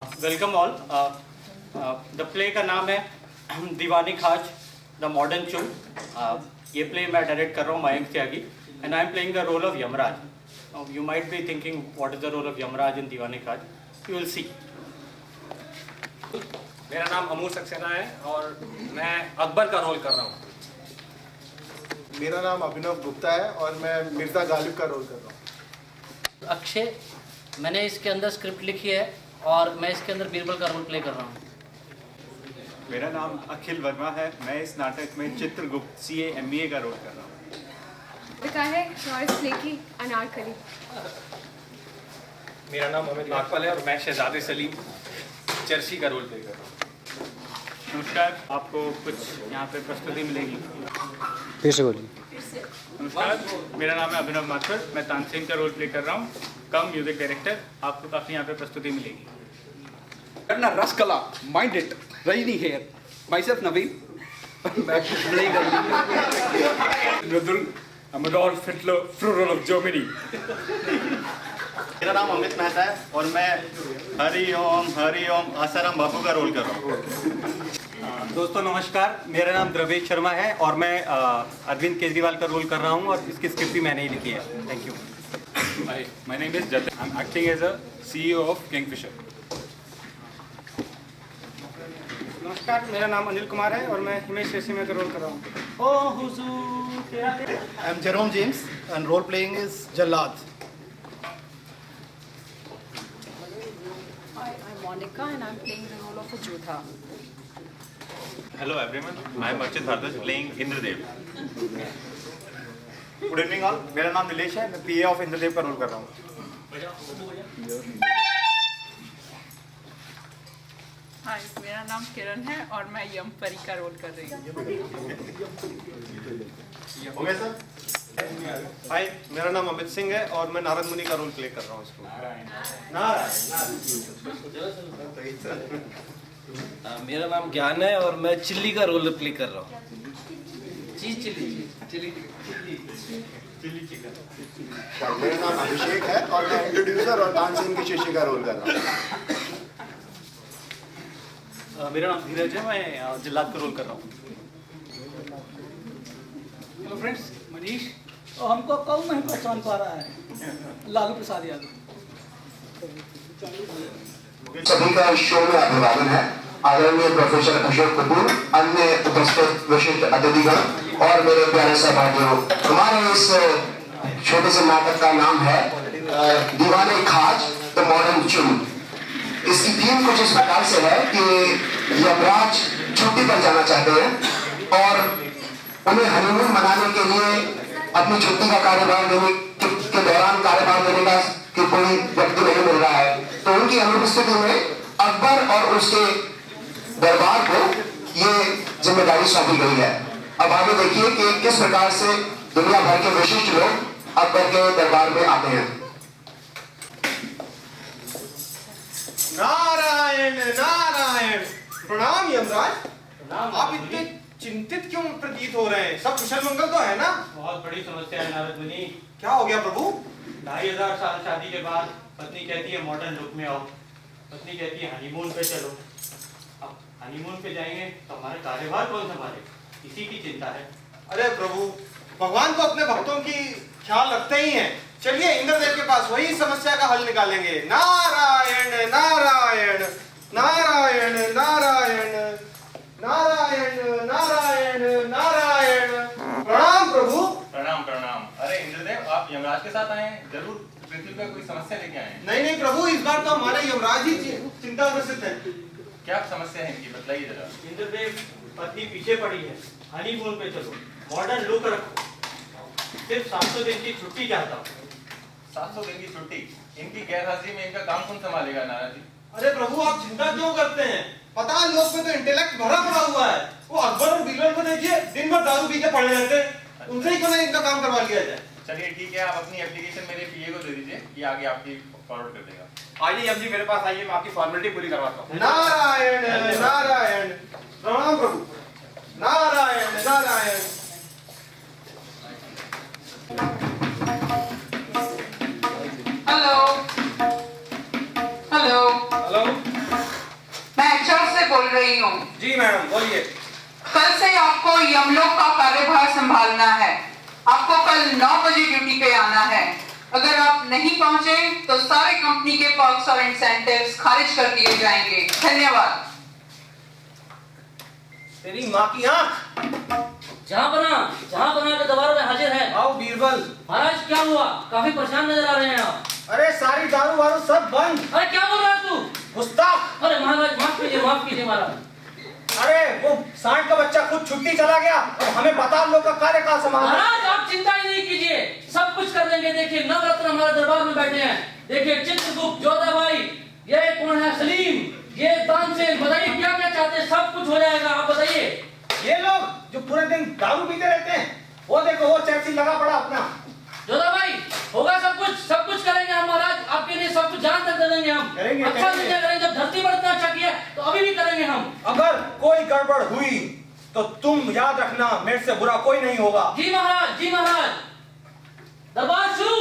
Welcome all. The play का नाम है दीवानी खाज द मॉडर्न चू। ये प्ले मैं डायरेक्ट कर रहा हूँ Mayank Tyagi and I am playing the role of Yamraj. You might be thinking what is the role of Yamraj in Deewani Khaaj, you will see. मेरा नाम अमूर सक्सेना है और मैं अकबर का रोल कर रहा हूँ। मेरा नाम अभिनव गुप्ता है और मैं मिर्ज़ा गालिब का रोल कर रहा हूँ। अक्षय, मैंने इसके अंदर स्क्रिप्ट लिखी है और मैं इसके अंदर बीरबल का रोल प्ले कर रहा हूँ। मेरा नाम अखिल वर्मा है, मैं इस नाटक में चित्रगुप्त CA MBA का रोल कर रहा हूँ। लिखा है नॉरिस प्ले की अनारकली। मेरा नाम अमित नागपाल है और मैं शहजादे सलीम चर्ची का रोल प्ले कर रहा हूँ। नमस्कार, आपको कुछ यहाँ पे प्रस्तुति मिलेगी। फिर से बोलिए। नमस्कार, मेरा नाम है अभिनव माथुर, मैं तानसेन का रोल प्ले कर रहा हूँ, कम म्यूजिक डायरेक्टर। आपको काफ़ी यहाँ पे प्रस्तुति मिलेगी। करना रसकला mind it Rajni here myself Naveen मैं प्ले कर रुद्र अमडोल्फ हिटलर फ्लोरल ऑफ जर्मनी। मेरा नाम अमित मेहता है और मैं हरि ओम आसाराम बापू का रोल कर रहा हूँ। दोस्तों नमस्कार, मेरा नाम द्रवेश शर्मा है और मैं अरविंद केजरीवाल का रोल कर रहा हूँ और इसकी स्क्रिप्ट भी मैंने ही लिखी है। Thank you. Hi, my name is Jatin. I'm acting as a CEO of Kingfisher. नमस्कार, मेरा नाम अनिल कुमार है और मैं हिमेश रेशमिया का रोल कर रहा हूँ। I am Jerome James and role playing is जल्लाद। Hi, I'm Monica and I'm playing the role of a Jodha. Hello everyone, I am Archit Bhardwaj playing Indradev. Good evening all, मेरा नाम नीलेश है, मैं PA ऑफ इंद्रदेव का रोल कर रहा हूँ। हाय, मेरा नाम किरण है और मैं यम परी का रोल कर रही हूँ। हो गया सर? हाय, मेरा नाम अमित सिंह है और मैं नारद मुनि का रोल प्ले कर रहा हूँ इसको। मेरा नाम ज्ञान है और मैं चिल्ली का रोल प्ले कर रहा हूँ। मेरा नाम अभिषेक है और मैं इंट्रोड्यूसर और तानसेन की शिष्य का रोल कर रहा हूँ। मेरा नाम धीरज है, मैं जल्लाद का रोल कर रहा हूँ। Hello friends, Manish. और हमको कौन नहीं पहचान पा रहा है? लालू प्रसाद यादव। सभी का शो में अभिवादन है। आदरणीय प्रोफेसर अशोक कपूर, अन्य उपस्थित विशिष्ट अतिथिगण और मेरे प्यारे सहपाठियों, हमारे इस छोटे से नाटक का नाम है दीवाने खाज द मॉडर्न चू। इसकी थीम कुछ इस प्रकार से है कि यमराज छुट्टी पर जाना चाहते हैं और उन्हें हनीमून मनाने के लिए अपनी छुट्टी का कार्यभार देने के दौरान कार्यभार देने का कि कोई व्यक्ति नहीं मिल रहा है, तो उनकी अनुपस्थिति में अकबर और उसके दरबार को ये जिम्मेदारी सौंपी गई है। अब आगे देखिए कि किस प्रकार से दुनिया भर के विशिष्ट लोग अकबर के दरबार में आते हैं। नारायण नारायण। प्रणाम यमराज। आप इतने चिंतित क्यों प्रतीत हो रहे हैं? सब कुशल मंगल तो है ना? बहुत बड़ी समस्या है नारद मुनि। क्या हो गया प्रभु? 2500 साल शादी के बाद पत्नी कहती है मॉडर्न लुक में आओ, पत्नी कहती है हनीमून पे चलो। अब हनीमून पे जाएंगे तो हमारे कार्यभार कौन संभाले, इसी की चिंता है। अरे प्रभु, भगवान तो अपने भक्तों की ख्याल रखते ही हैं। चलिए इंद्रदेव के पास, वही समस्या का हल निकालेंगे। नारायण नारायण नारायण नारायण नारायण नारायण नारायण। प्रणाम प्रभु। प्रणाम प्रणाम। अरे इंद्रदेव, आप यमराज के साथ आए हैं, जरूर पृथ्वी पर कोई समस्या लेके आए हैं। नहीं प्रभु, इस बार तो हमारे यमराज ही चिंता ग्रसित है। क्या समस्या है इनकी, बताइए जरा। इंद्रदेव, पत्नी पीछे पड़ी है, हनीमून पे चलो, मॉडर्न लुक रखो, सिर्फ 700 दिन की छुट्टी चाहता हूँ। 700 दिन की छुट्टी? इनकी गैरहाजिरी में इनका काम कौन संभालेगा नाराज जी? अरे प्रभु, आप चिंता क्यों करते हैं? पता है लोग में तो इंटेलेक्ट भरा पड़ा हुआ है। वो अकबर और बीरबल को देखिए, दिन भर दारू पी के पड़े रहते हैं। उनसे ही क्यों नहीं इनका काम करवा लिया जाए? चलिए ठीक है, आप अपनी एप्लीकेशन मेरे PA को दे दीजिए, ये आगे आपकी फॉरवर्ड कर देगा। आइए यम जी मेरे पास आइए, मैं आपकी फॉर्मेलिटी पूरी करवाता हूँ। नारायण नारायण। प्रणाम प्रभु। Narayan Narayan. Hello hello hello मैं एचआर से बोल रही हूँ। जी मैडम बोलिए। कल से आपको यमलोक का कार्यभार संभालना है। आपको कल 9 बजे ड्यूटी पे आना है। अगर आप नहीं पहुंचे तो सारे कंपनी के पर्क्स और इंसेंटिव्स खारिज कर दिए जाएंगे। धन्यवाद। तेरी माँ की आंख। जहाँ बना के दोबारा में हाजिर है। आओ बीरबल। महाराज क्या हुआ, काफी परेशान नजर आ रहे हैं आप। अरे सारी दारू वारू सब बंद। अरे क्या बोल रहा है तू? गुस्ताख। अरे महाराज माफ कीजिए महाराज। अरे वो सांड का बच्चा खुद छुट्टी चला गया और हमें बता लोग का कार्यकाल संभालना। महाराज आप चिंता ही नहीं कीजिए, सब कुछ कर देंगे। देखिए नवरत्न हमारे दरबार में बैठे हैं। देखिए चित्रगुप्त, जोधाबाई, ये कौन है सलीम, ये तानसेन, बताइए क्या क्या चाहते हैं, सब कुछ हो जाएगा। आप बताइए। ये लोग जो पूरे दिन दारू पीते रहते हैं, वो देखो वो चर्चिल लगा पड़ा अपना। जोधाबाई होगा सब कुछ करेंगे हम महाराज, आपके लिए सब कुछ जान तक दे देंगे हम। करेंगे, अच्छा से करेंगे। जब धरती पर इतना अच्छा किया तो अभी भी करेंगे हम। अगर कोई गड़बड़ हुई तो तुम याद रखना मेरे से बुरा कोई नहीं होगा। जी महाराज। दरबार शुरू।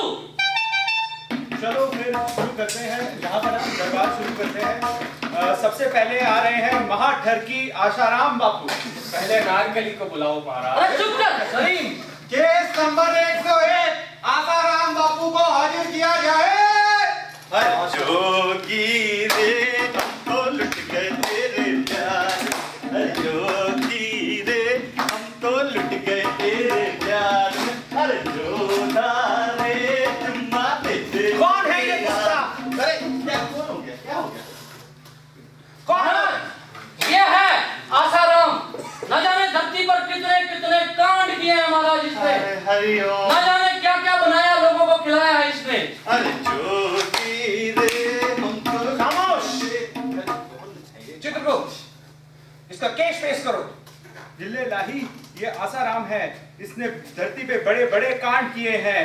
चलो फिर शुरू करते हैं। यहाँ पर हम दरबार शुरू करते हैं। सबसे पहले आ रहे हैं महाठरकी आशाराम बापू। पहले नारकली को बुलाओ महाराज। अरे चुप कर सलीम, केस नंबर 101 आसाराम बापू को हाजिर किया जाए। जोगी रे हम तो लुट गए तेरे प्यार, जोगी रे हम तो लुट गए तेरे प्यार, अरे जोधा रे चुम्मा दे। कौन है ये गुस्ताख? अरे क्या हो गया? कौन है? ये है आसाराम। न जाने धरती पर कितने कितने कांड किए हैं महाराज इसने। हरिओम। न जाने क्या क्या बनाया, लोगों को खिलाया है इसने। अरे जोगी रे हम तो। खामोश। चित्रगुप्त, इसका केस पेश करो। जिले लाही, ये आसाराम है। इसने धरती पे बड़े बड़े कांड किए हैं।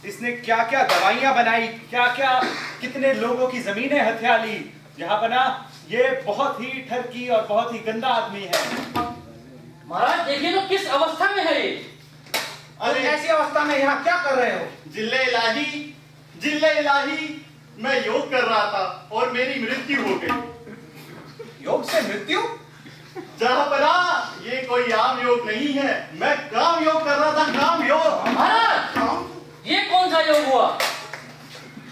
इसने क्या क्या दवाइयां बनाई, क्या क्या कितने लोगों की जमीनें हथिया ली। यहाँ बना ये बहुत ही ठरकी और बहुत ही गंदा आदमी है। महाराज देखिए तो किस अवस्था में है ये। अरे ऐसी अवस्था में यहाँ क्या कर रहे हो? जिले इलाही, मैं योग कर रहा था और मेरी मृत्यु हो गई। योग से मृत्यु? जहाँ बना ये कोई आम योग नहीं है, मैं काम योग कर रहा था, काम योग। महाराज ये कौन सा योग हुआ?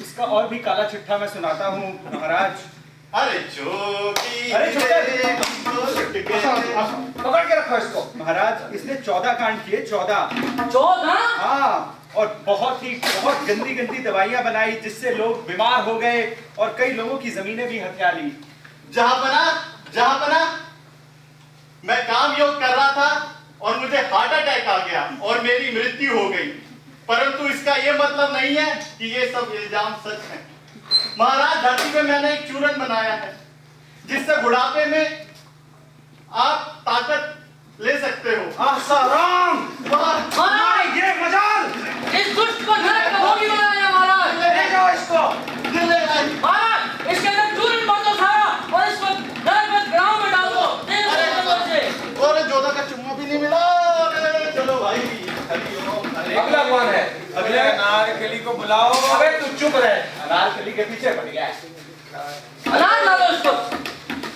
इसका और भी काला चिट्ठा मैं सुनाता हूँ महाराज। अरे जोगी, अरे पकड़ के रखो इसको। महाराज इसने 14 कांड किए। 14? हाँ, और बहुत गंदी दवाइयां बनाई जिससे लोग बीमार हो गए और कई लोगों की जमीनें भी हथिया ली। जहाँ बना मैं काम योग कर रहा था और मुझे हार्ट अटैक आ गया और मेरी मृत्यु हो गई। परंतु इसका ये मतलब नहीं है कि ये सब इल्जाम सच है। महाराज धरती पे मैंने एक चूरन बनाया है जिससे बुढ़ापे में आप ताकत ले सकते हो। आसाराम, महाराज ये मजाल। इस दुष्ट को नरक का भोगी बनाया महाराज। ले जाओ इसको। महाराज इसके अंदर चूरन बांधो सारा और इसको नरक में ग्राम में डाल दो। और जोधा का चुम्मा भी नहीं मिला। चलो भाई, अगला कौन है? अगले नारकली को बुलाओ। अबे तू चुप रहे। नारकली के पीछे पड़ गया। अनार डालो इसको।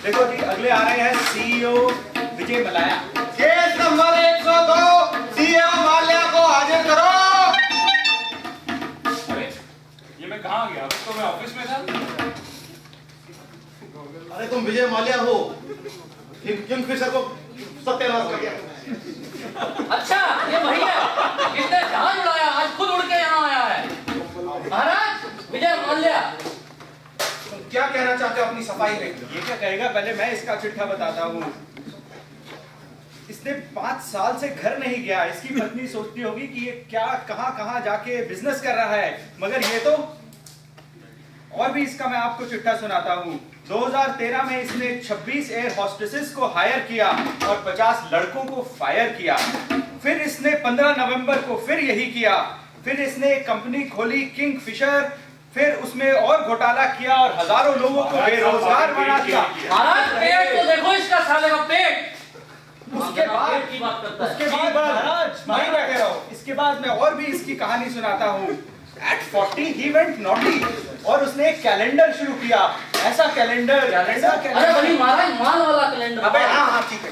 देखो जी, अगले आ रहे हैं CEO Vijay Mallya. Case number 102 CM Mallya को हाजिर करो। अरे ये मैं कहाँ गया? तो मैं ऑफिस में था। अरे तुम विजय माल्या हो, किंगफिशर को सत्यानाश कर दिया। अच्छा ये वही है जिसने जहाज उड़ाया, आज खुद उड़ के यहाँ आया है। महाराज विजय माल्या, तुम क्या कहना चाहते हो अपनी सफाई में? ये क्या कहेगा, पहले मैं इसका चिट्ठा बताता हूँ। इसने 5 साल से घर नहीं गया। इसकी पत्नी सोचती होगी कि ये क्या कहाँ जाके बिजनेस कर रहा है, मगर ये तो। और भी इसका मैं आपको चिट्ठा सुनाता हूँ। 2013 में इसने 26 एयर होस्टेसेस को हायर किया और 50 लड़कों को फायर किया। फिर इसने 15 नवंबर को फिर यही किया। फिर इसने एक कंपनी खोली किंगफिशर, फिर उसमें और घोटाला किया और हजारों लोगों को बेरोजगार बना दिया। महाराज पेट तो देखो इसका, साले का पेट। उसके बाद की बात करता है। इसके बाद महाराज वहीं बैठे रहो। इसके बाद मैं और भी इसकी कहानी सुनाता हूँ। At 40 he went naughty और उसने एक कैलेंडर शुरू किया ऐसा कैलेंडर अरे बड़ी महाराज माल वाला कैलेंडर। अबे हाँ ठीक है।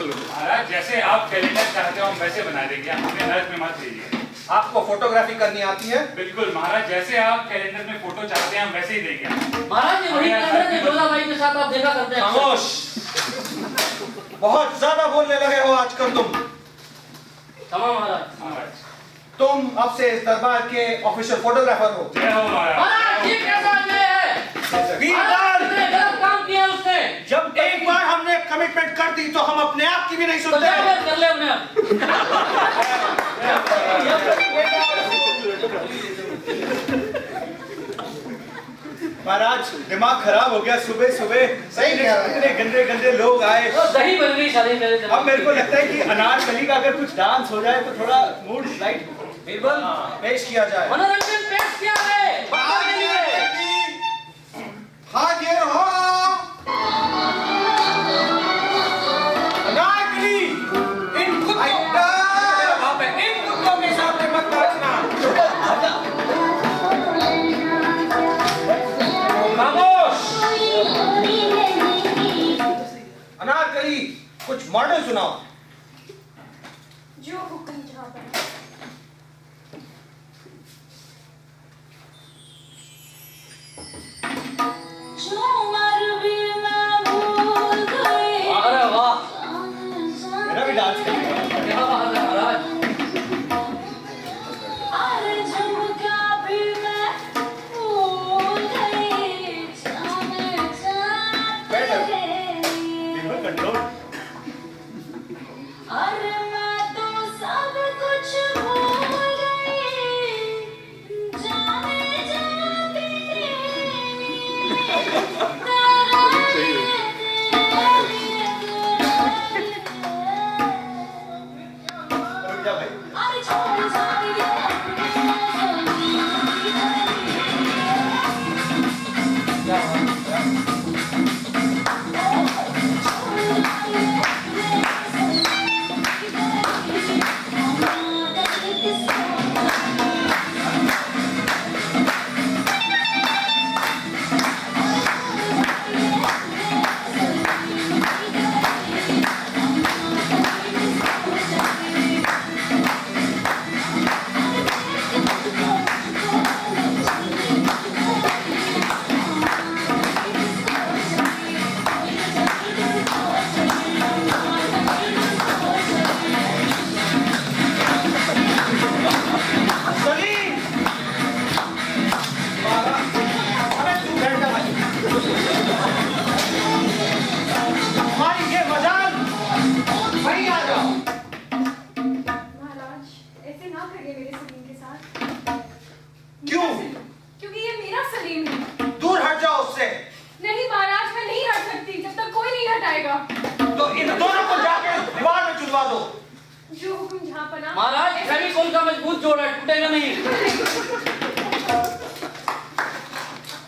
महाराज जैसे आप कैलेंडर चाहते हो हम वैसे बना देंगे, हमें नर्क में मत दीजिए। आपको फोटोग्राफी करनी आती है? बिल्कुल महाराज, जैसे आप कैलेंडर में फोटो चाहते हैं हम वैसे ही देंगे। महाराज ये वही कैलेंडर है जोधाबाई के साथ आप देखा करते हैं। खामोश, बहुत ज्यादा बोलने लगे हो आजकल तुम। तमाम महाराज। तुम अब से इस दरबार के ऑफिशियल फोटोग्राफर हो। जय हो महाराज। महाराज ये कैसा अन्याय है? वीरबल, उसने गलत काम किया उसने। जब एक बार हमने कमिटमेंट कर दी तो हम अपने आप की भी नहीं तो सुनते। जाओ कर ले उन्हें अब। महाराज दिमाग खराब हो गया सुबह सुबह। सही कह रहे हैं। इतने गंदे गंदे लोग आए। तो दही बन गई सारी मेरे दिमाग अब मेरे को लगता है कि अनारकली का अगर कुछ डांस हो जाए तो थोड़ा मूड लाइट बीरबल, पेश किया जाए। मनोरंजन पेश किया है बच्चों के लिए। हाजिर हो अनारकली, इन कुत्तों के सामने मत नाचना। खामोश। अनारकली, कुछ मॉडल सुनाओ। जो हुक्म जहाँ पर अरे वाह, मेरा भी डांस करेगा। क्या बात है महाराज। बिल्कुल कंट्रोल। रुक जा भाई। सलीम, अरे तू बैठ जा भाई। हमारी ये मजाल, वहीं आ जाओ। महाराज ऐसे ना करिए मेरे सलीम के साथ। क्यों? क्योंकि ये मेरा सलीम है। दूर हट जाओ उससे। नहीं महाराज, मैं नहीं हट सकती जब तक कोई नहीं हटाएगा। तो इन दोनों को जाके दीवार में चुनवा दो। जो हुक्म जहाँ पना। महाराज फेविकोल का मजबूत जोड़ है, टूटेगा नहीं।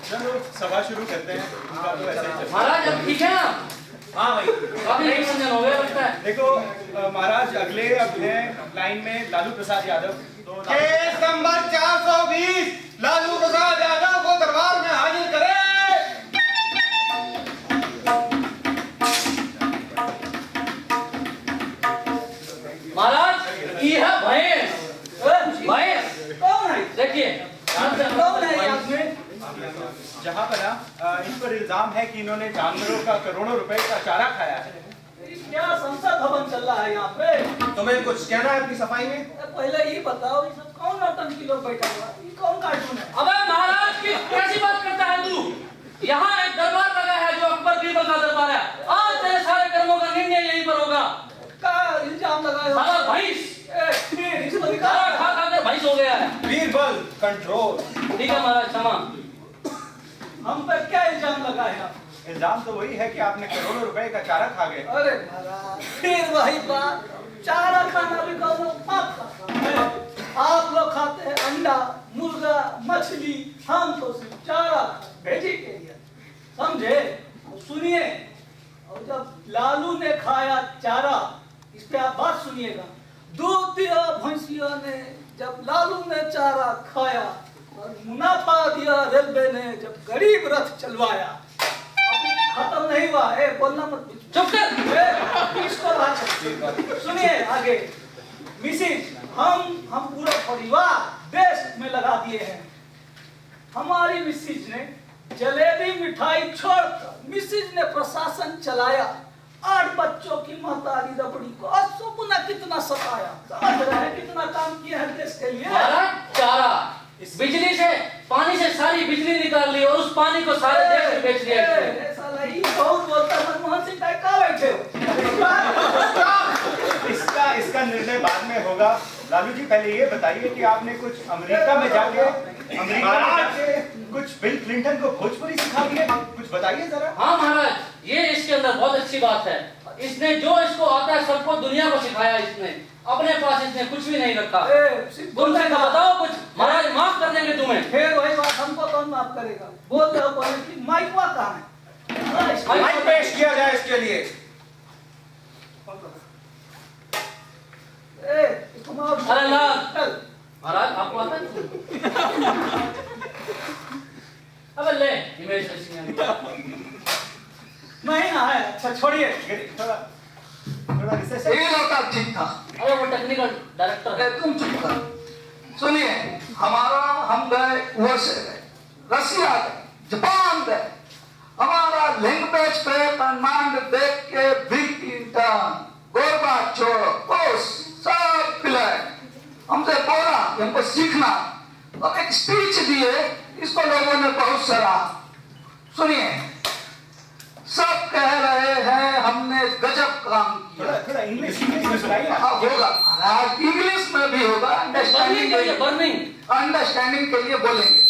चलो सभा शुरू करते हैं। उनका तो ऐसा ही चल रहा है। महाराज अब ठीक है ना? हाँ भाई। काफी मनोरंजन हो गया लगता है। देखो महाराज अगले अब हैं लाइन में लालू प्रसाद यादव। केस नंबर 420 लालू प्रसाद यादव को दरबार में हाजिर करें। महाराज ये है भैंस। भैंस कौन है? देखिए कौन है ये आदमी? जहाँ पर इन पर इल्जाम है कि इन्होंने जानवरों का करोड़ों रुपए का चारा खाया है। क्या संसद भवन चल रहा है यहाँ पे? तुम्हें कुछ कहना है अपनी सफाई में? पहले ये बताओ ये सब कौन नौटंकी लोग बैठा हुआ है? ये कौन कार्टून है? अबे महाराज की कैसी बात करता है तू? यहाँ एक दरबार लगा है जो अकबर बीरबल का दरबार है। आज तेरे सारे कर्मों का निर्णय यहीं पर होगा। का इल्जाम लगाए हो? साला भैंस इसको दिखा। खाना खा खा कर भैंस हो गया है। बीरबल, कंट्रोल। ठीक है महाराज, क्षमा। हम पे क्या इल्जाम लगाए हैं? इल्जाम तो वही है कि आपने करोड़ों रुपए का चारा खा गए। अरे महाराज फिर वही बात, चारा खाना भी कहो पाप का है। आप लोग खाते हैं अंडा, मुर्गा, मछली, हम तो सिर्फ चारा वेजिटेरियन, समझे? सुनिए, और जब लालू ने खाया चारा, इस पे आप बात सुनिएगा। दूध दिया भैंसिया ने जब लालू ने चारा खाया, और मुनाफा दिया रेलवे ने जब गरीब रथ चलवाया। खत्म नहीं हुआ। बोलना मत। चुप कर। इसको सुनिए आगे। मिसिज, हम पूरा परिवार देश में लगा दिए हैं। हमारी मिसिज ने जलेबी मिठाई छोड़कर मिसिज ने प्रशासन चलाया। 8 बच्चों की महतारी रबड़ी को असुपना कितना सताया। समझ रहे हैं कितना काम किया है देश के लिए। चारा बिजली से, पानी से सारी बिजली निकाल ली और उस पानी को सारे देश में बेच दिया। बहुत बोलता मनमोहन सिंह का बैठे इसका निर्णय बाद में होगा। लालू जी पहले ये बताइए कि आपने कुछ अमेरिका में जाके कुछ बिल क्लिंटन को भोजपुरी सिखा दिया, कुछ बताइए जरा। हाँ महाराज, ये इसके अंदर बहुत अच्छी बात है। इसने जो इसको आता है सबको दुनिया को सिखाया। इसने अपने पास इसने कुछ भी नहीं रखा। तुमसे का बताओ कुछ, महाराज माफ कर देंगे तुम्हें। फिर वही बात, हमको कौन माफ करेगा। बोल रहे हो कि माइकवा कहाँ है? माइक पेश किया जाए इसके लिए। अरे लाल महाराज, आपको आता है? अब ले इमेज नहीं है। अच्छा छोड़िए, थोड़ा रिसेस। ये लड़का ठीक था। अरे वो टेक्निकल डायरेक्टर है। तुम चुप कर। सुनिए, हम गए यूएसए गए, रसिया गए, जापान गए। हमारा लैंग्वेज पे कमांड देख के बिल क्लिंटन, गोरबाचोव सब पिलाए। हमसे बोला कि हमको सीखना, और एक स्पीच दिए। इसको लोगों ने बहुत सराहा। सुनिए, सब कह रहे हैं हमने गजब काम किया। थोड़ा इंग्लिश में सुनाइए ना। होगा महाराज, इंग्लिश में भी होगा। अंडरस्टैंडिंग के लिए बोलेंगे।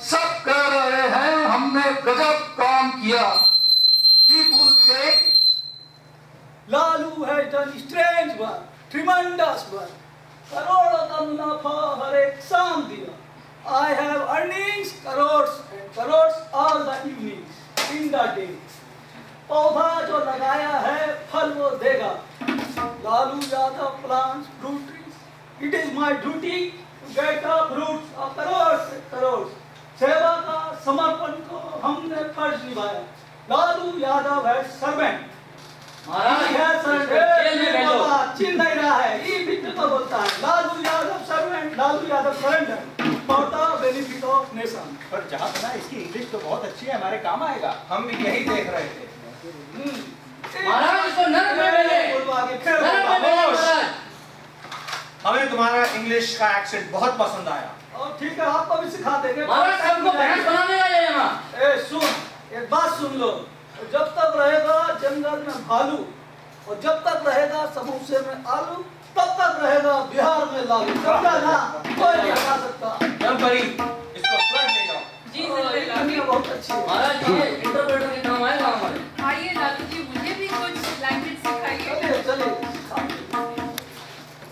सब कह रहे हैं हमने गजब काम किया। पीपुल से लालू है done strange work, tremendous work. करोड़ों का मुनाफा हर एक शाम दिया। I have earnings crores and crores all the evenings in the day. पौधा जो लगाया है फल वो देगा। Lalu Yadav plants fruit trees. It is my duty to get the fruits of crores and crores. सेवा का समर्पण को हमने फर्ज निभाया। लालू यादव है सर्वेंट। महाराज जेल में भेजो। चिन्ह नहीं रहा है, ये बिल्कुल तो बोलता है। Lalu Yadav servant, Lalu Yadav surrender for the benefit of nation. पर जहाँ सुना इसकी इंग्लिश तो बहुत अच्छी है, हमारे काम आएगा। हम भी यही देख रहे थे। महाराज इसको नरक में भेजे। हमें तुम्हारा इंग्लिश का एक्सेंट बहुत पसंद आया। और ठीक है, आपको भी सिखा देंगे। महाराज सबको बहस बनाने का है यहाँ। सुन, एक बात सुन लो। जब तक रहेगा जंगल में भालू, और जब तक रहेगा समोसे में आलू, तब तक रहेगा बिहार में लालू। समझा ना? कोई नहीं हटा सकता। इसको तुरंत ले जाओ। जी दुनिया बहुत अच्छी है। महाराज ये इंटरप्रेटर के काम आएगा हमारे। आइए लालू जी, मुझे भी कुछ लैंग्वेज सिखाइए। चलिए।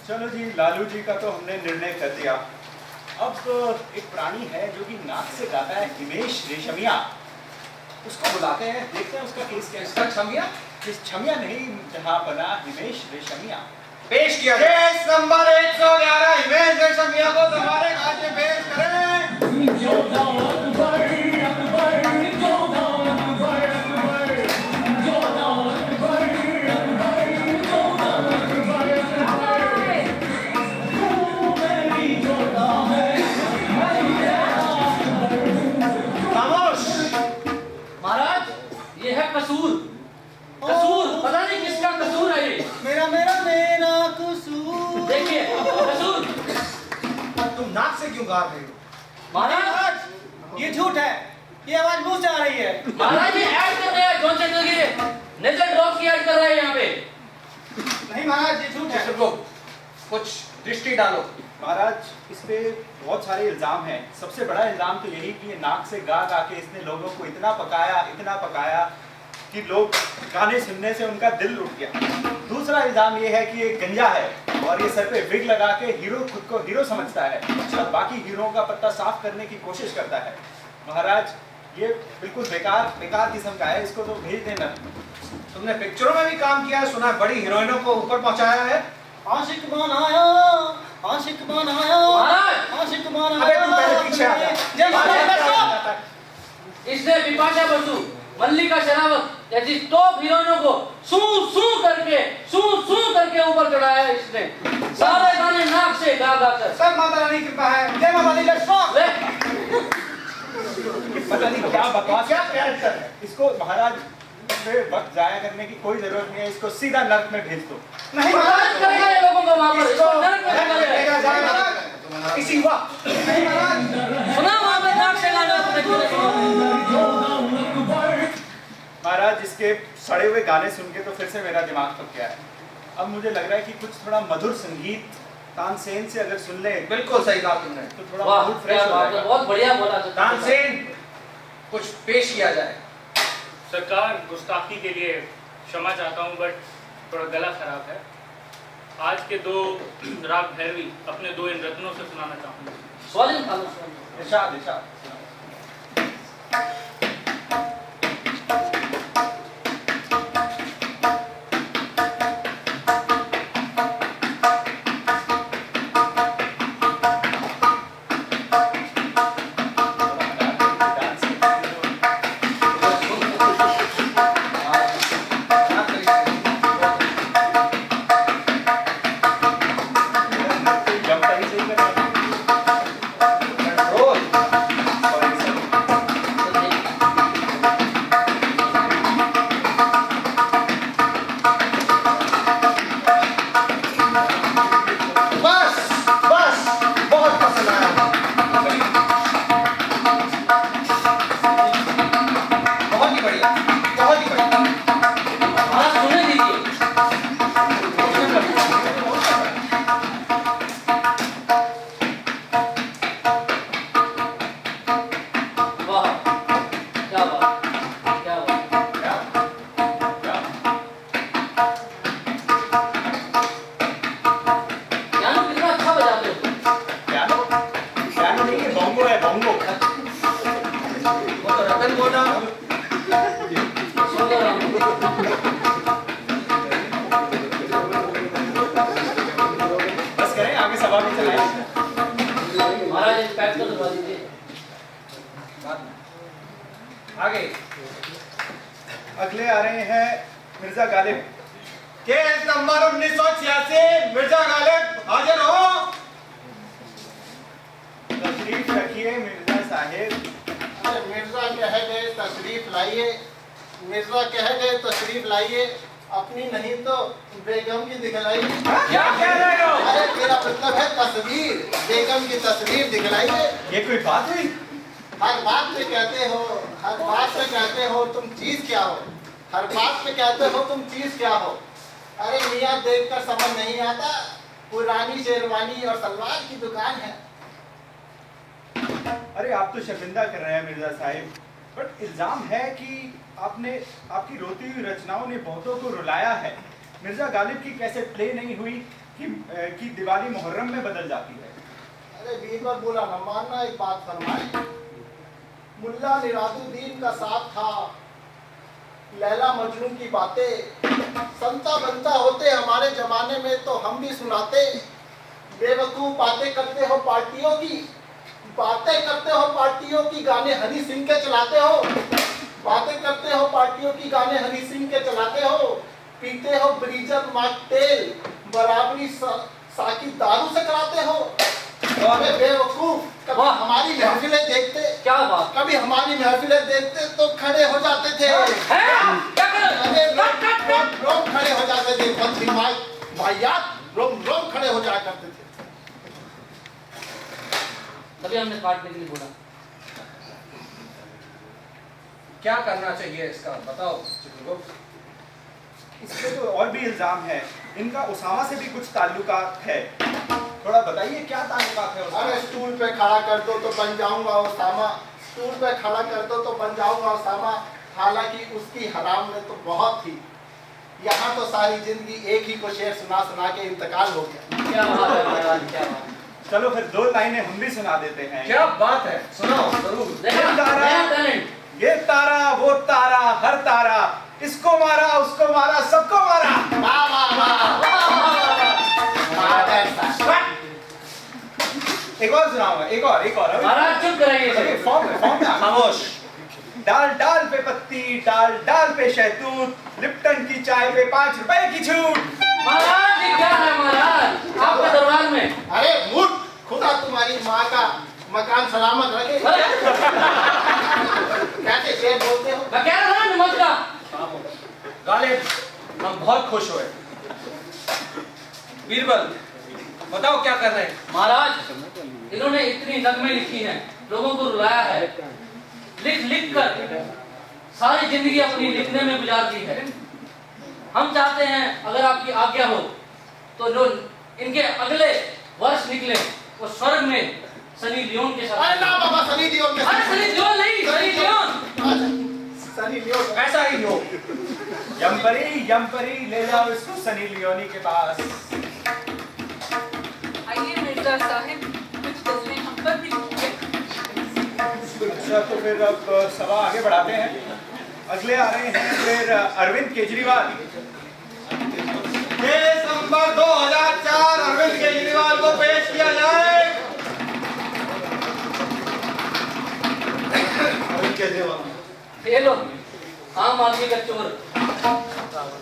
चलो जी, लालू जी का तो हमने निर्णय कर दिया। अब एक प्राणी है जो कि नाक से गाता है, हिमेश रेशमिया। उसको बुलाते हैं, देखते हैं उसका केस क्या है। इसका छमिया इस छमिया नहीं, जहाँ बना हिमेश रेशमिया। पेश किया केस नंबर 111 हिमेश रेशमिया को तुम्हारे हाथ में पेश करें। महाराज ये है कसूर। पता नहीं किसका कसूर है ये। मेरा कसूर। देखिए कसूर। तुम नाक से क्यों गा रहे हो? महाराज ये झूठ है, ये आवाज मुंह से आ रही है। महाराज ये ऐड कर रहे हैं, जॉन चैनल की नेजल ड्रॉप की ऐड कर रहे हैं यहाँ पे। नहीं महाराज, ये झूठ है। सब लोग कुछ दृष्टि डालो। महाराज इस पे बहुत सारे इल्जाम हैं। सबसे बड़ा इल्जाम तो यही कि ये नाक से गा गा के इसने लोगों को इतना पकाया कि लोग गाने सुनने से उनका दिल उठ गया। दूसरा इल्जाम ये है कि ये गंजा है और ये सर पे विग लगा के खुद को हीरो समझता है और बाकी हीरोओं का पत्ता साफ करने की कोशिश करता है। महाराज ये बिल्कुल बेकार किस्म का है, इसको तो भेज देना। तुमने पिक्चरों में भी काम किया है, सुना है बड़ी हीरोइनों को ऊपर पहुंचाया है। आशिक बनाया, आशिक बनाया, आशिक बनाया। अबे तू पहले पीछे आ जा। इसने बिपाशा बसु मल्लिका शेरावत जैसी टॉप हीरोइनों को सू करके ऊपर चढ़ाया है इसने, सारे गाने नाक से गा कर। सब माता रानी की कृपा है, जय माता रानी का शौक। पता नहीं क्या बकवास, क्या कैरेक्टर है। इसको महाराज पे वक्त जाया करने की कोई जरूरत नहीं है, इसको सीधा नर्क में भेज दो। नहीं महाराज करेगा ये लोगों को वहां पर, इसको नर्क में भेजेगा इसी वक्त। नहीं महाराज, सुना वहां पे नाक से गाना महाराज इसके सड़े हुए गाने सुन के तो फिर से मेरा दिमाग थक गया है। अब मुझे लग रहा है कि कुछ थोड़ा मधुर संगीत तानसेन से अगर सुन ले। बिल्कुल सही कहा तुमने। तो थोड़ा मूड फ्रेश हो जाएगा। बहुत बढ़िया बोला तानसेन, कुछ पेश किया जाए। सरकार, गुस्ताखी के लिए क्षमा चाहता हूँ, बट थोड़ा गला खराब है। आज के 2 राग भैरवी अपने 2 इन रत्नों से सुनाना चाहूँगा। स्वालिन खा लो, इरशाद इरशाद। आगे अगले आ रहे हैं मिर्जा गालिब। केस नंबर 1986, मिर्जा गालिब हाजिर हो। तशरीफ रखिए मिर्जा साहेब। अरे मिर्जा कह गए तशरीफ लाइए, मिर्जा कह गए तशरीफ लाइए, अपनी नहीं तो बेगम की दिखलाइए। क्या कह रहे हो? अरे मेरा मतलब है तस्वीर, बेगम की तस्वीर दिखलाइए। ये कोई बात हुई? हर बात पे कहते हो, हर बात पे कहते हो तुम चीज क्या हो, हर बात पे कहते हो तुम चीज क्या हो। अरे मियाँ देखकर समझ नहीं आता, पुरानी शेरवानी और सलवार की दुकान है। अरे आप तो शर्मिंदा कर रहे हैं मिर्जा साहिब, बट इल्जाम है कि आपकी रोती हुई रचनाओं ने बहुतों को रुलाया है। मिर्जा गालिब की कैसे प्ले नहीं हुई कि दिवाली मुहर्रम में बदल जाती है। अरे बीरबल बुरा न मानना, एक बात फरमाए। मुल्ला निरादुद्दीन का साथ था, लैला मजनू की बातें संता बनता होते हमारे जमाने में तो हम भी सुनाते। बेवकूफ बातें करते हो पार्टियों की, बातें करते हो पार्टियों की, गाने हनी सिंह के चलाते हो। बातें करते हो पार्टियों की, गाने हनी सिंह के चलाते हो। पीते हो ब्रीजर मॉकटेल, बराबरी साकी दारू से कराते हो। अरे बेवकूफ, कभी हमारी महफिलें देखते, क्या बात, कभी हमारी महफिलें देखते तो खड़े हो जाते थे। अरे रोम खड़े हो जाते थे, भाइयात रोम खड़े हो जाया करते थे। तभी हमने काटने के लिए बोला। क्या करना चाहिए इसका बताओ चित्रगुप्त। इसमें तो और भी इल्जाम है, इनका उसामा से भी कुछ ताल्लुकात है। थोड़ा बताइए क्या ताल्लुकात है उसका? अरे स्टूल पे खड़ा कर दो तो बन जाऊंगा उसामा, स्टूल पे खड़ा कर दो तो बन जाऊंगा उसामा। हालांकि उसकी हराम में तो बहुत थी, यहाँ तो सारी जिंदगी एक ही को शेर सुना सुना के इंतकाल हो गया। क्या बात है महाराज, क्या बात। चलो फिर 2 लाइनें हम भी सुना देते हैं। क्या बात है, सुनाओ जरूर। ये तारा वो तारा, हर तारा, इसको मारा उसको मारा सबको मारा। वाह वाह वाह। एक और सुनाऊंगा, एक और महाराज चुप कराइए। फॉर्म में खामोश। डाल डाल पे पत्ती, डाल डाल पे शहतूत, लिप्टन की चाय पे 5 रुपए की छूट। महाराज ये क्या है महाराज आपके दरबार में? अरे मूर्ख, खुदा तुम्हारी माँ का मकान सलामत रखे। कैसे शेर बोलते हो? मैं कह रहा था नमक का। गालिब, हम बहुत खुश हुए। बीरबल बताओ क्या कर रहे हैं? महाराज इन्होंने इतनी नगमें लिखी हैं, लोगों को रुलाया है, लिख लिख कर सारी जिंदगी अपनी लिखने में गुजार दी है। हम चाहते हैं अगर आपकी आज्ञा हो तो जो इनके अगले वर्ष निकले वो स्वर्ग में सनी लियोन के साथ। अरे ना बाबा, सनी लियोन के अरे सनी लियोन नहीं, सनी लियोन। सनी लियोन ऐसा ही हो। यमपरी ले जाओ इसको सनी लियोनी के पास। आइए मिर्जा साहिब, कुछ गजलें हम पर भी लिखिए। अच्छा तो फिर अब सभा आगे बढ़ाते हैं। अगले आ रहे हैं फिर अरविंद केजरीवाल। 6 दिसंबर 2004 अरविंद केजरीवाल को पेश किया जाए। अरविंद केजरीवाल। ये लो आम आदमी का चोर।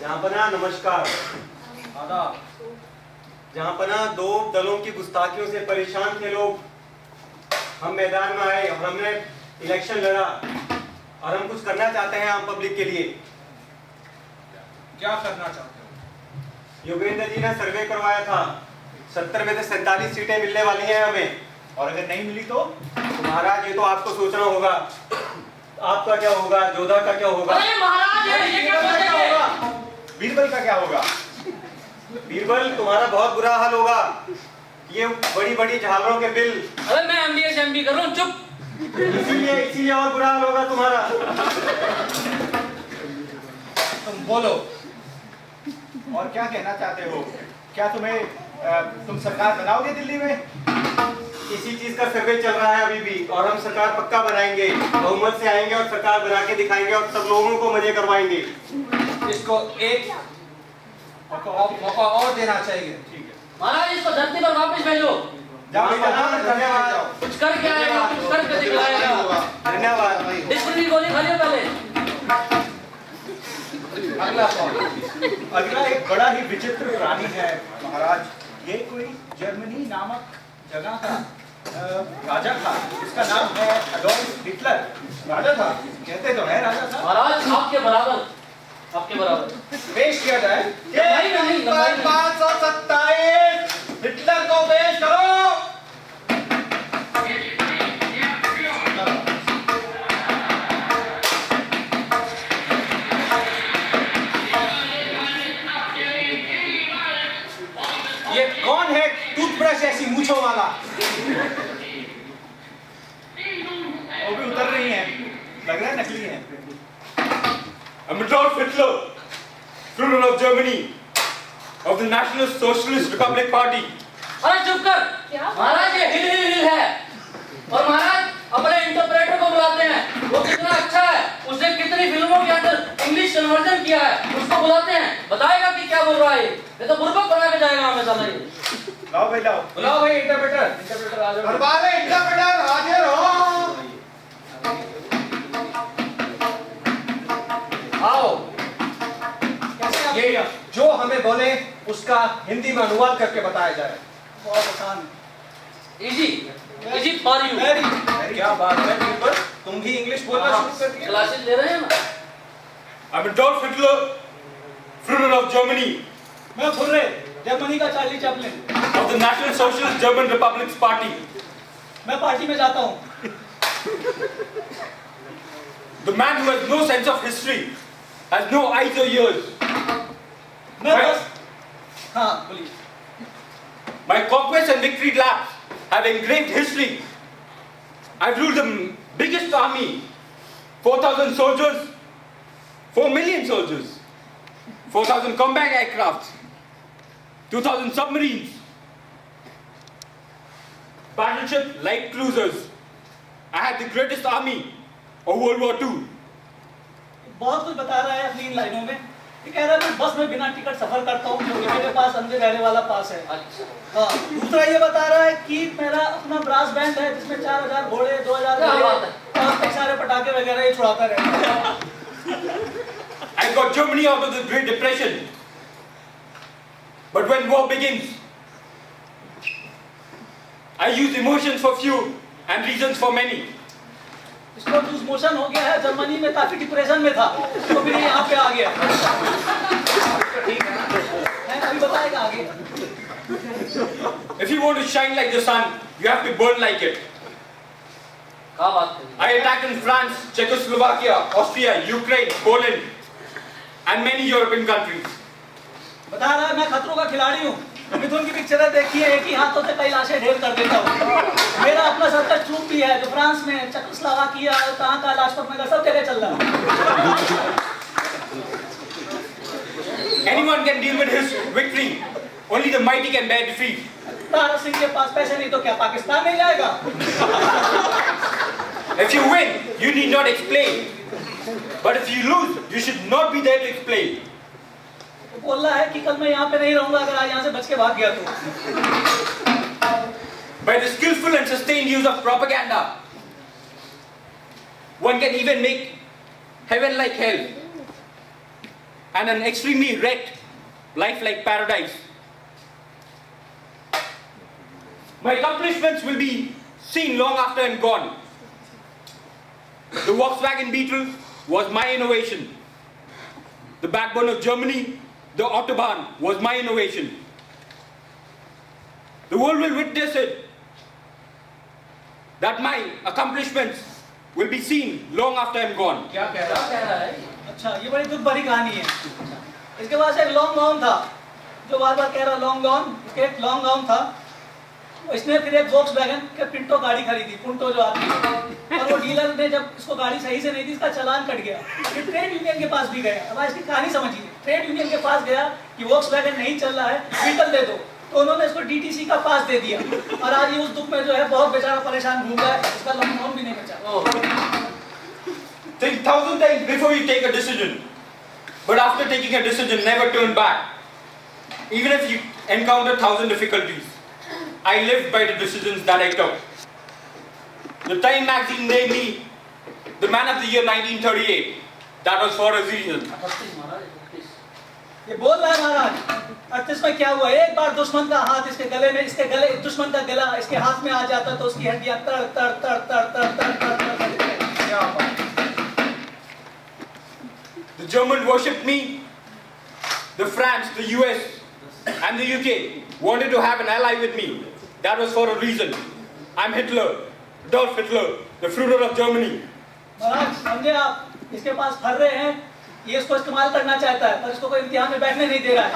जहाँ पना नमस्कार, आदाब। जहाँ पना 2 दलों की गुस्ताखियों से परेशान थे लोग, हम मैदान में आए और हमने इलेक्शन लड़ा और हम कुछ करना चाहते हैं आम पब्लिक के लिए। क्या करना चाहते हो? योगेंद्र जी ने सर्वे करवाया था, 70 में से 47 सीटें मिलने वाली हैं हमें, और अगर नहीं मिली तो महाराज ये तो आपको सोचना होगा, आपका क्या होगा, जोधा का क्या होगा, अरे महाराज ये क्या सोचेंगे? बीरबल का क्या होगा? बीरबल तुम्हारा बहुत बुरा हाल होगा। ये बड़ी बड़ी झालरों के बिल, अरे मैं एमडीए से एमडी कर रहा हूँ, चुप। इसीलिए और बुरा हाल होगा तुम्हारा। तुम बोलो और क्या कहना चाहते हो? क्या तुम सरकार बनाओगे दिल्ली में? इसी चीज का सर्वे चल रहा है अभी भी, और हम सरकार पक्का बनाएंगे, बहुमत से आएंगे और सरकार बना के दिखाएंगे और सब लोगों को मजे करवाएंगे। इसको एक मौका और देना चाहिए। ठीक है, महाराज इसको धरती पर वापस भेजो। जाओ बेटा, धन्यवाद, कुछ करके आएगा, कुछ करके दिखलाएगा। धन्यवाद। डिस्ट्रिक्ट की गोली खा लियो पहले। अगला एक बड़ा ही विचित्र प्राणी है महाराज। ये कोई जर्मनी नामक जगह का राजा था, इसका नाम है एडोल्फ हिटलर। राजा था, कहते तो है राजा था। महाराज आपके बराबर, आपके बराबर। पेश किया जाए। नहीं, 527 हिटलर को पेश करो। ये कौन है टूथब्रश ऐसी मूंछों वाला? वो भी उतर रही हैं, लग रहा है नकली है। Adolf Hitler, Führer of Germany, of the National Socialist Republic Party. अरे चुप कर। क्या? महाराज ये हिल हिल हिल है, और महाराज अपने इंटरप्रेटर को बुलाते हैं। वो कितना अच्छा है, उसने कितनी फिल्मों के अंदर इंग्लिश कन्वर्जन किया है, उसको बुलाते हैं, बताएगा कि क्या बोल रहा है। ये तो बुर्बक बना के जाएगा हमें साला ये। लाओ भाई लाओ। बुलाओ भाई इंटरप्रेटर आ जाओ। दरबार में इंटरप्रेटर हाजिर हो। आओ। ये जो हमें बोले उसका हिंदी में अनुवाद करके बताया जाए। बहुत आसान। Easy, easy for you. क्या बात है बीरबल, तुम भी इंग्लिश बोलना शुरू कर दिया। क्लासेस ले रहे हैं ना। I'm Adolf Hitler, Führer of Germany, मैं फुर्रे, जर्मनी का Charlie Chaplin. of the National Socialist German Republic Party. मैं पार्टी में जाता हूँ। The man who has no sense of history, has no eyes or ears. मैं बस हाँ बोलिए। My conquests and victory laps have engraved history. I've ruled the biggest army, 4,000 soldiers, 4 million soldiers, 4,000 combat aircraft, 2,000 submarines, battleship light cruisers. I had the greatest army of World War II. बहुत कुछ बता रहा है अपनी इन लाइनों में। ये कह रहा है मैं बस में बिना टिकट सफर करता हूँ क्योंकि मेरे पास अंधे रहने वाला पास है। अच्छा। हाँ, दूसरा ये बता रहा है कि मेरा अपना ब्रास बैंड है जिसमें 4,000 घोड़े, 2,000 क्या घोड़े, बात है? और कई सारे पटाखे वगैरह ये छुड़ाता रहता है। I got Germany out of the Great Depression. But when war begins, I use emotions for few and reasons for many. इसको लूज मोशन हो गया है, जर्मनी में काफी डिप्रेशन में था, तो फिर यहाँ पे आ गया। अभी बताएगा आगे। If you want to shine like the sun, you have to burn like it. क्या बात है? I attacked in France, Czechoslovakia, Austria, Ukraine, Poland, and many European countries. बता रहा है मैं खतरों का खिलाड़ी हूँ। मिथुन की पिक्चरें देखी है, एक ही हाथों से कई लाशें ढेर कर देता हूँ। मेरा अपना सर्कस ट्रूप भी है जो फ्रांस में, चेकोस्लोवाकिया और कहाँ का लाजपत नगर सब जगह चल रहा है। Anyone can deal with his victory. Only the mighty can bear defeat. Tara Singh के पास पैसे नहीं तो क्या पाकिस्तान नहीं जाएगा? If you win, you need not explain. But if you lose, you should not be there to explain. बोल रहा है कि कल मैं यहाँ पे नहीं रहूंगा अगर आज यहाँ से बच के भाग गया तो। By the skillful and sustained use of propaganda, one can even make heaven like hell and an extremely wrecked life like paradise. My accomplishments will be seen long after I'm gone. The Volkswagen Beetle was my innovation. The backbone of Germany, the Autobahn, was my innovation. The world will witness it, that my accomplishments will be seen long after I'm gone. क्या कह रहा है? अच्छा, ये बड़ी दुख भरी कहानी है। इसके पास एक लॉन्ग गाउन था, जो बार बार कह रहा लॉन्ग गाउन, इसके एक लॉन्ग गाउन था। इसने फिर एक वॉक्सवैगन के पिंटो गाड़ी खरीदी, पुंटो जो आती है, और वो डीलर ने जब इसको गाड़ी सही से नहीं दी, इसका चालान कट गया। फिर ट्रेड यूनियन के पास भी गया। अब इसकी कहानी समझिए, ट्रेड यूनियन के पास गया कि वॉक्सवैगन नहीं चल रहा है, बीटल दे दो, तो उन्होंने इसको डीटीसी का पास दे दिया। और आज ये उस दुख में जो है बहुत बेचारा परेशान घूम रहा है, इसका लॉन्ग गाउन भी नहीं बचा। Think 1,000 times before you take a decision. But after taking a decision, never turn back. Even if you encounter 1,000 difficulties. I lived by the decisions that I took. The Time magazine named me the man of the year 1938. That was for a reason. ये बोल रहा है महाराज, 38 में क्या हुआ? एक बार दुश्मन का हाथ इसके गले में, इसके गले दुश्मन का गला इसके हाथ में आ जाता तो उसकी हड्डियां तड़ तड़ तड़ तड़ तड़ तड़ तड़ तड़। क्या बात? The Germans worshipped me. The France, the US, and the UK wanted to have an ally with me. That was for a reason. I'm Hitler, Adolf Hitler, the Führer of Germany. महाराज समझे आप, इसके पास फर्रे हैं, ये इसको इस्तेमाल करना चाहता है, पर इसको कोई इम्तिहान में बैठने नहीं दे रहा है।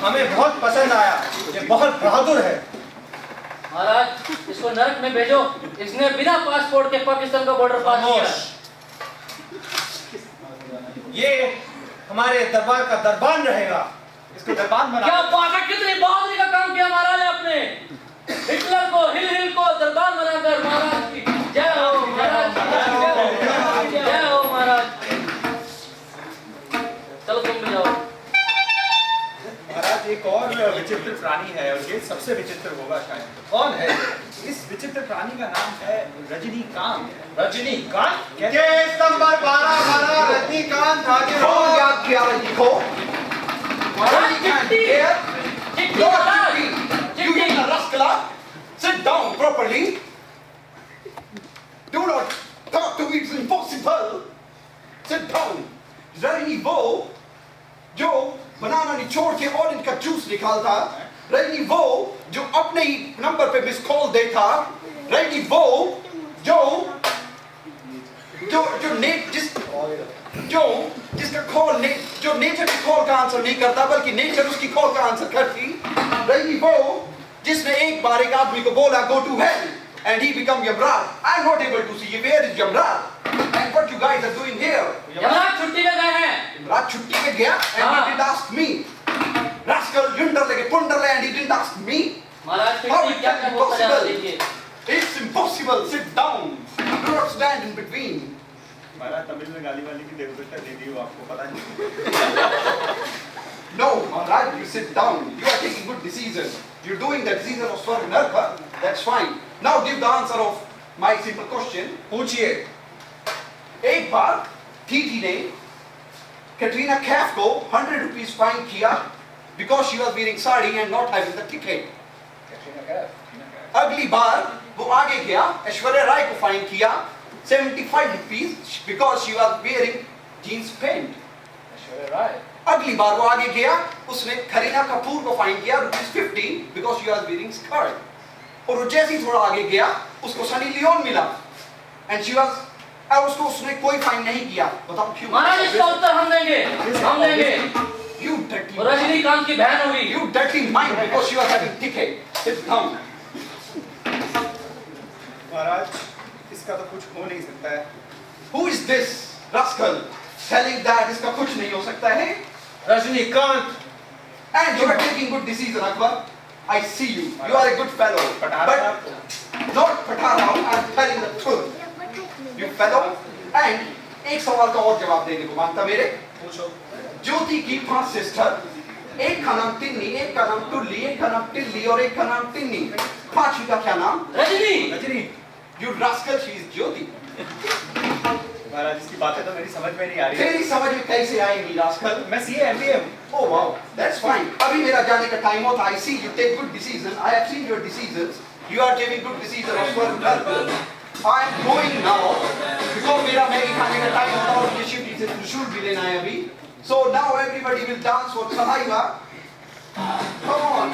हमें बहुत पसंद आया, ये बहुत बहादुर है। महाराज इसको नरक में भेजो, इसने बिना पासपोर्ट के पाकिस्तान का बॉर्डर पार किया। ये हमारे दरबार का दरबान रहेगा, इसको दरबान बना। क्या बात है, कितनी बहादुरी का काम किया महाराज ने अपने। हिटलर को हिल को दरबार बनाकर महाराज की जय हो, महाराज जय हो महाराज। चलो तुम भी जाओ। महाराज एक और विचित्र प्राणी है, और ये सबसे विचित्र होगा शायद। कौन है? इस विचित्र प्राणी का नाम है रजनीकांत। रजनीकांत? केस नंबर 12 रजनीकांत हाजिर हो। याद किया रजनी को। You get a rascal. Sit down properly. Do not talk to me. It's impossible. Sit down. Rajni वो जो बनाना निचोड़ के ऑरेंज का जूस निकालता, रजनी वो जो अपने ही नंबर पे मिस कॉल देता, रजनी वो जो जो जो जिसका कॉल जो नेचर की कॉल का आंसर नहीं करता बल्कि नेचर उसकी कॉल का आंसर करती, रजनी वो जिसने एक बार एक आदमी को बोला go to hell and he become Yamraj. I'm not able to see where is Yamraj and what you guys are doing here. Yamraj छुट्टी में गए हैं। रात छुट्टी में गया and he didn't ask me. Rascal युंडर लगे पुंडर ले and he didn't ask me. Maharaj How छुट्टी is क्या that क्या होता जा रहा है impossible? देखिए। It's impossible. Sit down. Do not stand in between. महाराज तमिल में गाली वाली की देवदत्ता दे दी हो, आपको पता नहीं। No, Maharaj, you sit down. You are taking good decisions. You're doing the decision of Swarnarva. That's fine. Now give the answer of my simple question. पूछिए। एक बार TT ने कैटरीना कैफ को 100 रुपीस फाइन किया because she was wearing sari and not having the ticket. अगली बार वो आगे गया, ऐश्वर्या राय को फाइन किया 75 rupees because she was wearing jeans pant. अगली बार वो आगे गया, उसने करीना कपूर को फाइन किया ₹50 because she was wearing skirt. और वो जैसे ही थोड़ा आगे गया, उसको सनी लियोन मिला and she was और उसको उसने कोई फाइन नहीं किया। बताओ क्यों? महाराज इसका उत्तर हम देंगे, हम देंगे। You dirty. वो रजनीकांत की बहन होगी। You dirty mind because she was having ticket. Sit down. महाराज इसका तो कुछ हो नहीं सकता है। Who is this rascal telling that इसका कुछ नहीं हो सकता है? Rajinikanth. And you are taking good decision, Akbar. I see you. You are a good fellow. But not Patara. I am telling the truth. You fellow. And एक सवाल का और जवाब देने को मांगता मेरे। पूछो। ज्योति की 5 सिस्टर, एक का नाम तिन्नी, एक का नाम टुल्ली, एक का नाम टिल्ली और एक का नाम टिन्नी। पांचवी का क्या नाम? Rajni. Rajni. You rascal, she is ज्योति। महाराज इसकी बातें तो मेरी समझ में नहीं आ रही। तेरी समझ में कैसे आएंगी rascal? मैं CA MBA हूँ। Oh wow, that's fine. अभी मेरा जाने का टाइम होता। I see you take good decision. I have seen your decisions. You are taking good decision of course. I am going now because मेरा Maggi खाने का time होता और ये शूट भी लेना है अभी. So now everybody will dance for Sahaiwa. Come on.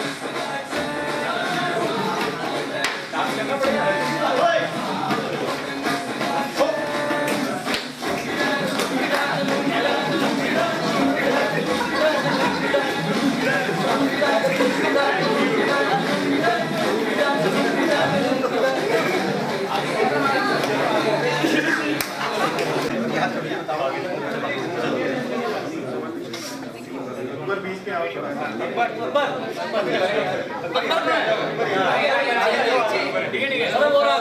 अरे वो रहा